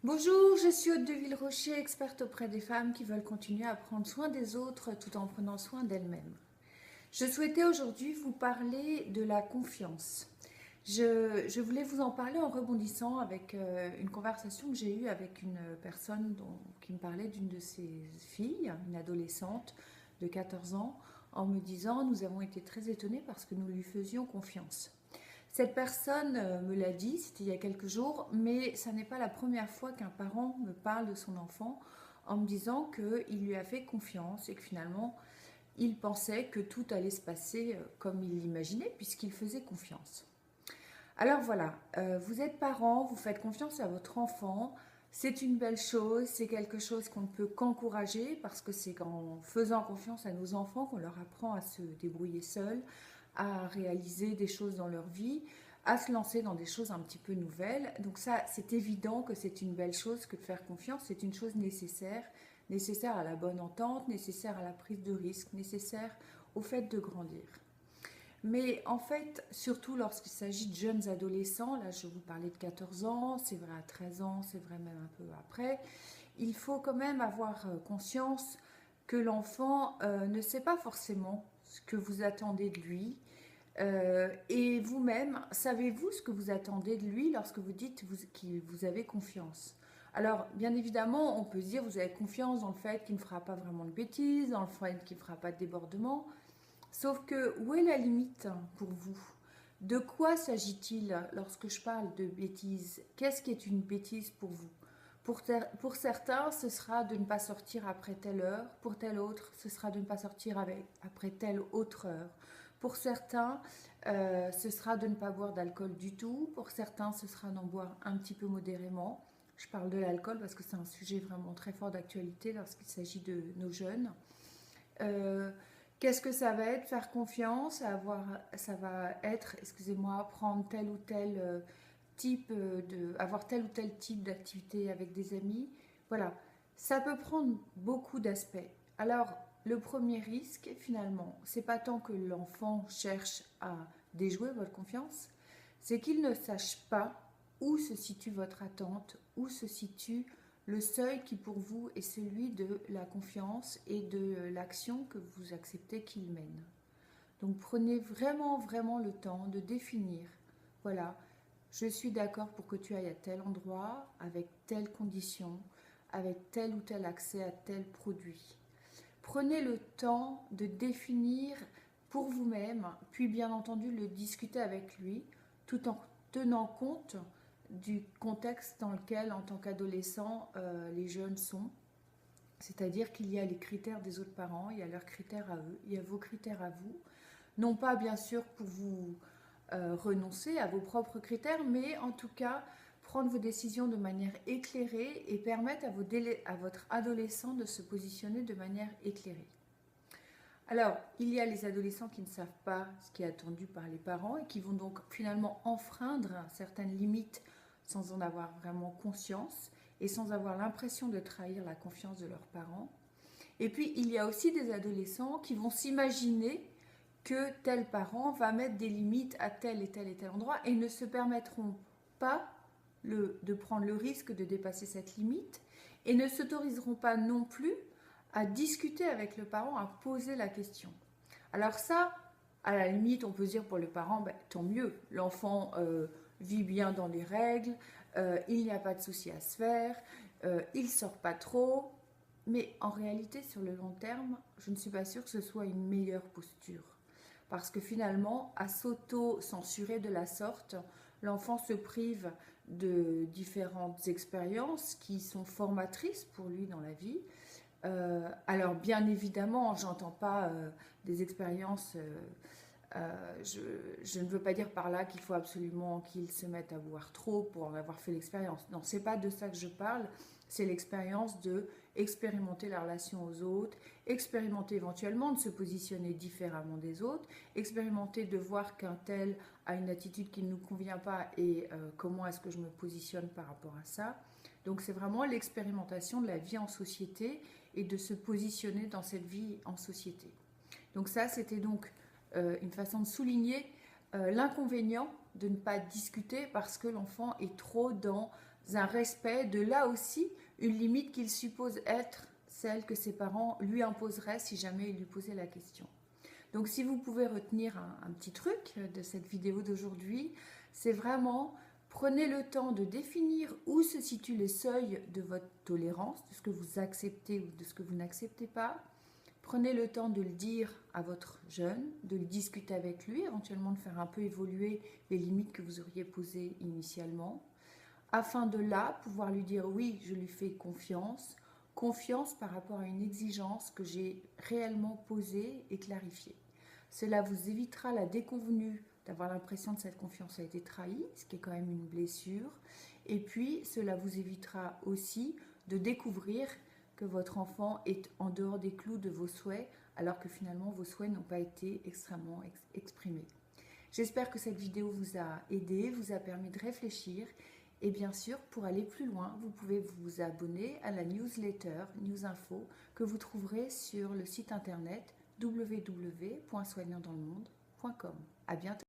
Bonjour, je suis Aude de Villerocher, experte auprès des femmes qui veulent continuer à prendre soin des autres tout en prenant soin d'elles-mêmes. Je souhaitais aujourd'hui vous parler de la confiance. Je voulais vous en parler en rebondissant avec une conversation que j'ai eue avec une personne qui me parlait d'une de ses filles, une adolescente de 14 ans, en me disant nous avons été très étonnés parce que nous lui faisions confiance. Cette personne me l'a dit, c'était il y a quelques jours, mais ça n'est pas la première fois qu'un parent me parle de son enfant en me disant qu'il lui a fait confiance et que finalement il pensait que tout allait se passer comme il l'imaginait puisqu'il faisait confiance. Alors voilà, vous êtes parent, vous faites confiance à votre enfant, c'est une belle chose, c'est quelque chose qu'on ne peut qu'encourager parce que c'est en faisant confiance à nos enfants qu'on leur apprend à se débrouiller seuls, à réaliser des choses dans leur vie, à se lancer dans des choses un petit peu nouvelles. Donc ça, c'est évident que c'est une belle chose que de faire confiance, c'est une chose nécessaire, nécessaire à la bonne entente, nécessaire à la prise de risque, nécessaire au fait de grandir. Mais en fait, surtout lorsqu'il s'agit de jeunes adolescents, là je vous parlais de 14 ans, c'est vrai à 13 ans, c'est vrai même un peu après, il faut quand même avoir conscience que l'enfant ne sait pas forcément ce que vous attendez de lui. Et vous-même, savez-vous ce que vous attendez de lui lorsque vous dites que vous avez confiance? Alors, bien évidemment, on peut se dire vous avez confiance dans le fait qu'il ne fera pas vraiment de bêtises, dans le fait qu'il ne fera pas de débordement. Sauf que où est la limite pour vous? De quoi s'agit-il lorsque je parle de bêtises? Qu'est-ce qui est une bêtise pour vous? Pour certains, ce sera de ne pas sortir après telle heure. Pour tel autre, ce sera de ne pas sortir après telle autre heure. Pour certains, ce sera de ne pas boire d'alcool du tout. Pour certains, ce sera d'en boire un petit peu modérément. Je parle de l'alcool parce que c'est un sujet vraiment très fort d'actualité lorsqu'il s'agit de nos jeunes. Euh, Qu'est-ce que ça va être? Faire confiance, ça va être, excusez-moi, prendre tel ou tel avoir tel ou tel type d'activité avec des amis. Voilà, ça peut prendre beaucoup d'aspects. Alors, le premier risque, finalement, c'est pas tant que l'enfant cherche à déjouer votre confiance, c'est qu'il ne sache pas où se situe votre attente, où se situe le seuil qui pour vous est celui de la confiance et de l'action que vous acceptez qu'il mène. Donc prenez vraiment, vraiment le temps de définir, voilà, je suis d'accord pour que tu ailles à tel endroit, avec telle condition, avec tel ou tel accès à tel produit. Prenez le temps de définir pour vous-même, puis bien entendu le discuter avec lui, tout en tenant compte du contexte dans lequel, en tant qu'adolescent, les jeunes sont. C'est-à-dire qu'il y a les critères des autres parents, il y a leurs critères à eux, il y a vos critères à vous. Non pas bien sûr pour vous renoncer à vos propres critères, mais en tout cas prendre vos décisions de manière éclairée et permettre à votre adolescent de se positionner de manière éclairée. Alors, il y a les adolescents qui ne savent pas ce qui est attendu par les parents et qui vont donc finalement enfreindre certaines limites sans en avoir vraiment conscience et sans avoir l'impression de trahir la confiance de leurs parents. Et puis, il y a aussi des adolescents qui vont s'imaginer que tel parent va mettre des limites à tel et tel endroit et ne se permettront pas de prendre le risque de dépasser cette limite et ne s'autoriseront pas non plus à discuter avec le parent, à poser la question. Alors ça, à la limite, on peut dire pour le parent, ben, tant mieux, l'enfant vit bien dans les règles, il n'y a pas de souci à se faire, il ne sort pas trop, mais en réalité, sur le long terme, je ne suis pas sûre que ce soit une meilleure posture. Parce que finalement, à s'auto-censurer de la sorte, l'enfant se prive de différentes expériences qui sont formatrices pour lui dans la vie. Alors bien évidemment, j'entends pas des expériences je ne veux pas dire par là qu'il faut absolument qu'il se mette à boire trop pour en avoir fait l'expérience. Non, c'est pas de ça que je parle. C'est l'expérience de expérimenter la relation aux autres, expérimenter éventuellement de se positionner différemment des autres, expérimenter de voir qu'un tel a une attitude qui ne nous convient pas et comment est-ce que je me positionne par rapport à ça. Donc c'est vraiment l'expérimentation de la vie en société et de se positionner dans cette vie en société. Donc ça, c'était donc une façon de souligner l'inconvénient de ne pas discuter parce que l'enfant est trop dans un respect de là aussi une limite qu'il suppose être celle que ses parents lui imposeraient si jamais il lui posait la question. Donc si vous pouvez retenir un petit truc de cette vidéo d'aujourd'hui, c'est vraiment prenez le temps de définir où se situent les seuils de votre tolérance, de ce que vous acceptez ou de ce que vous n'acceptez pas. Prenez le temps de le dire à votre jeune, de le discuter avec lui, éventuellement de faire un peu évoluer les limites que vous auriez posées initialement, afin de là pouvoir lui dire oui, je lui fais confiance, confiance par rapport à une exigence que j'ai réellement posée et clarifiée. Cela vous évitera la déconvenue d'avoir l'impression que cette confiance a été trahie, ce qui est quand même une blessure, et puis cela vous évitera aussi de découvrir que votre enfant est en dehors des clous de vos souhaits, alors que finalement vos souhaits n'ont pas été extrêmement exprimés. J'espère que cette vidéo vous a aidé, vous a permis de réfléchir, et bien sûr, pour aller plus loin, vous pouvez vous abonner à la newsletter News Info que vous trouverez sur le site internet www.soignantdanslemonde.com. À bientôt.